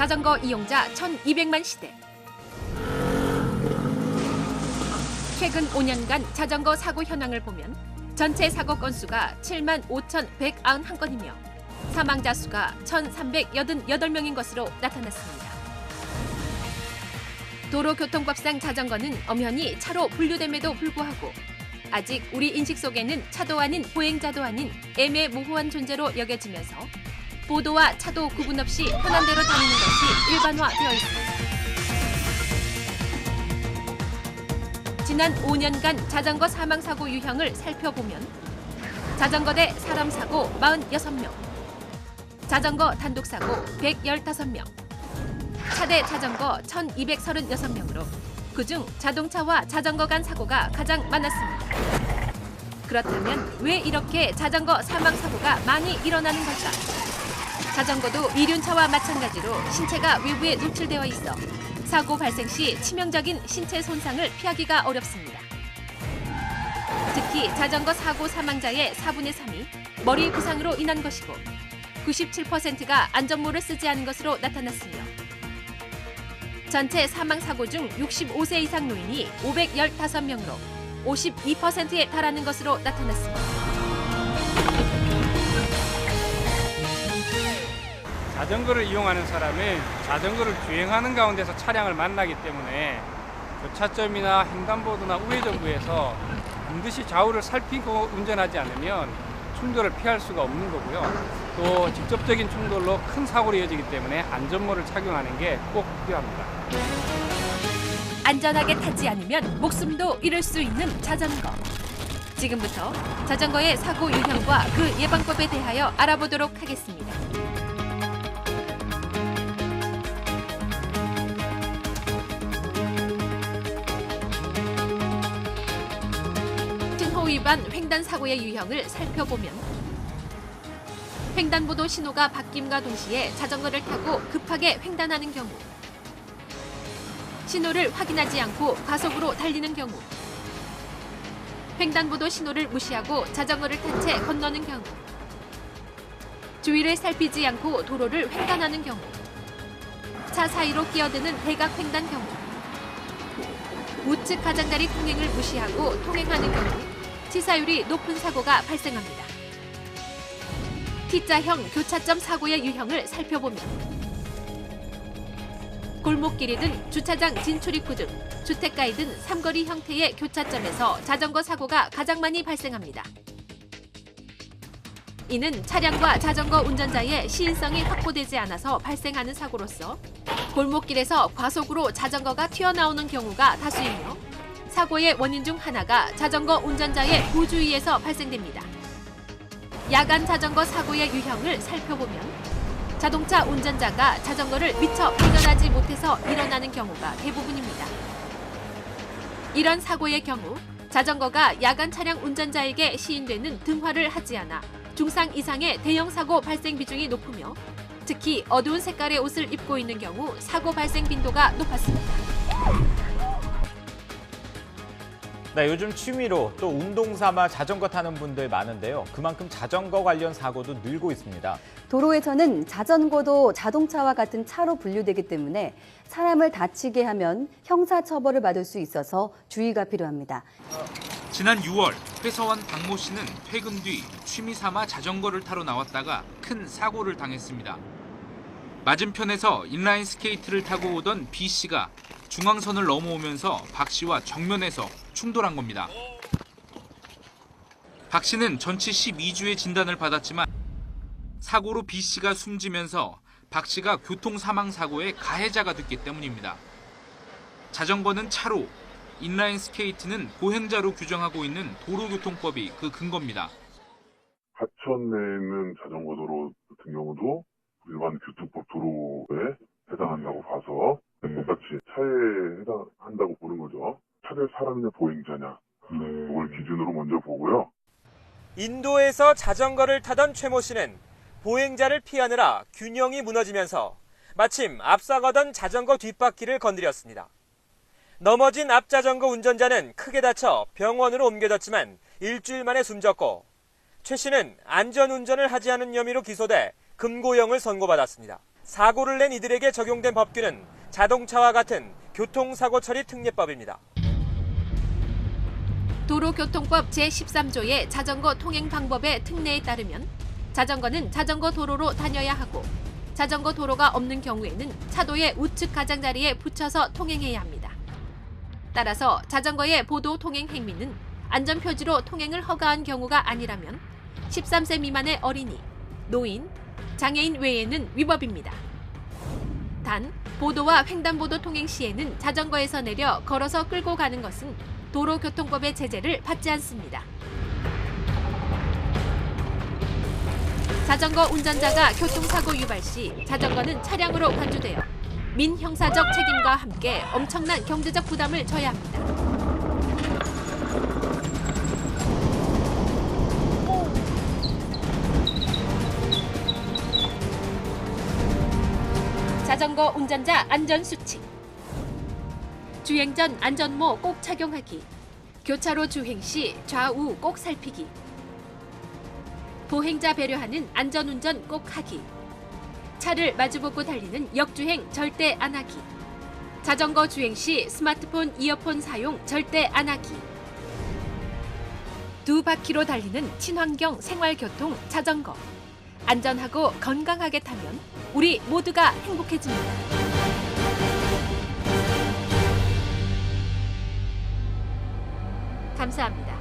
자전거 이용자 1,200만 시대. 최근 5년간 자전거 사고 현황을 보면 전체 사고 건수가 75,191건이며 사망자 수가 1,388명인 것으로 나타났습니다. 도로교통법상 자전거는 엄연히 차로 분류됨에도 불구하고 아직 우리 인식 속에는 차도 아닌 보행자도 아닌 애매모호한 존재로 여겨지면서 보도와 차도 구분 없이 편한 대로 다니는 것이 일반화되어 있습니다. 지난 5년간 자전거 사망사고 유형을 살펴보면 자전거 대 사람 사고 46명, 자전거 단독사고 115명, 차 대 자전거 1,236명으로 그중 자동차와 자전거 간 사고가 가장 많았습니다. 그렇다면 왜 이렇게 자전거 사망사고가 많이 일어나는 걸까? 자전거도 이륜차와 마찬가지로 신체가 외부에 노출되어 있어 사고 발생 시 치명적인 신체 손상을 피하기가 어렵습니다. 특히 자전거 사고 사망자의 4분의 3이 머리 부상으로 인한 것이고 97%가 안전모를 쓰지 않은 것으로 나타났으며 전체 사망사고 중 65세 이상 노인이 515명으로 52%에 달하는 것으로 나타났습니다. 자전거를 이용하는 사람은 자전거를 주행하는 가운데서 차량을 만나기 때문에 교차점이나 횡단보도나 우회전구에서 반드시 좌우를 살피고 운전하지 않으면 충돌을 피할 수가 없는 거고요. 또 직접적인 충돌로 큰 사고로 이어지기 때문에 안전모를 착용하는 게 꼭 필요합니다. 안전하게 타지 않으면 목숨도 잃을 수 있는 자전거. 지금부터 자전거의 사고 유형과 그 예방법에 대하여 알아보도록 하겠습니다. 신호 위반 횡단 사고의 유형을 살펴보면 횡단보도 신호가 바뀜과 동시에 자전거를 타고 급하게 횡단하는 경우, 신호를 확인하지 않고 과속으로 달리는 경우, 횡단보도 신호를 무시하고 자전거를 탄 채 건너는 경우, 주위를 살피지 않고 도로를 횡단하는 경우, 차 사이로 끼어드는 대각 횡단 경우, 우측 가장자리 통행을 무시하고 통행하는 경우 치사율이 높은 사고가 발생합니다. T자형 교차점 사고의 유형을 살펴보면 골목길이든 주차장 진출입구 등 주택가이든 삼거리 형태의 교차점에서 자전거 사고가 가장 많이 발생합니다. 이는 차량과 자전거 운전자의 시인성이 확보되지 않아서 발생하는 사고로서 골목길에서 과속으로 자전거가 튀어나오는 경우가 다수이며 사고의 원인 중 하나가 자전거 운전자의 부주의에서 발생됩니다. 야간 자전거 사고의 유형을 살펴보면 자동차 운전자가 자전거를 미처 발견하지 못해서 일어나는 경우가 대부분입니다. 이런 사고의 경우 자전거가 야간 차량 운전자에게 시인되는 등화를 하지 않아 중상 이상의 대형 사고 발생 비중이 높으며 특히 어두운 색깔의 옷을 입고 있는 경우 사고 발생 빈도가 높았습니다. 네, 요즘 취미로 또 운동 삼아 자전거 타는 분들 많은데요. 그만큼 자전거 관련 사고도 늘고 있습니다. 도로에서는 자전거도 자동차와 같은 차로 분류되기 때문에 사람을 다치게 하면 형사처벌을 받을 수 있어서 주의가 필요합니다. 지난 6월 회사원 박모 씨는 퇴근 뒤 취미 삼아 자전거를 타러 나왔다가 큰 사고를 당했습니다. 맞은편에서 인라인 스케이트를 타고 오던 B 씨가 중앙선을 넘어오면서 박 씨와 정면에서 충돌한 겁니다. 박 씨는 전치 12주의 진단을 받았지만 사고로 B 씨가 숨지면서 박 씨가 교통사망사고의 가해자가 됐기 때문입니다. 자전거는 차로, 인라인 스케이트는 보행자로 규정하고 있는 도로교통법이 그 근거입니다. 하천 내에 있는 자전거 도로 같은 경우도 일반 교통법 도로에 해당한다고 봐서 똑같이 차에 해당한다고 보는 거죠. 차를 사람이냐 보행자냐 그걸 기준으로 먼저 보고요. 인도에서 자전거를 타던 최모 씨는 보행자를 피하느라 균형이 무너지면서 마침 앞서가던 자전거 뒷바퀴를 건드렸습니다. 넘어진 앞자전거 운전자는 크게 다쳐 병원으로 옮겨졌지만 일주일 만에 숨졌고 최 씨는 안전운전을 하지 않은 혐의로 기소돼 금고형을 선고받았습니다. 사고를 낸 이들에게 적용된 법규는 자동차와 같은 교통사고 처리 특례법입니다. 도로교통법 제13조의 자전거 통행 방법의 특례에 따르면 자전거는 자전거 도로로 다녀야 하고 자전거 도로가 없는 경우에는 차도의 우측 가장자리에 붙여서 통행해야 합니다. 따라서 자전거의 보도 통행 행위는 안전표지로 통행을 허가한 경우가 아니라면 13세 미만의 어린이, 노인, 장애인 외에는 위법입니다. 단, 보도와 횡단보도 통행 시에는 자전거에서 내려 걸어서 끌고 가는 것은 도로교통법의 제재를 받지 않습니다. 자전거 운전자가 교통사고 유발 시 자전거는 차량으로 간주되어 민형사적 책임과 함께 엄청난 경제적 부담을 져야 합니다. 자전거 운전자 안전수칙. 주행 전 안전모 꼭 착용하기. 교차로 주행 시 좌우 꼭 살피기. 보행자 배려하는 안전운전 꼭 하기. 차를 마주보고 달리는 역주행 절대 안 하기. 자전거 주행 시 스마트폰, 이어폰 사용 절대 안 하기. 두 바퀴로 달리는 친환경 생활교통 자전거. 안전하고 건강하게 타면 우리 모두가 행복해집니다. 감사합니다.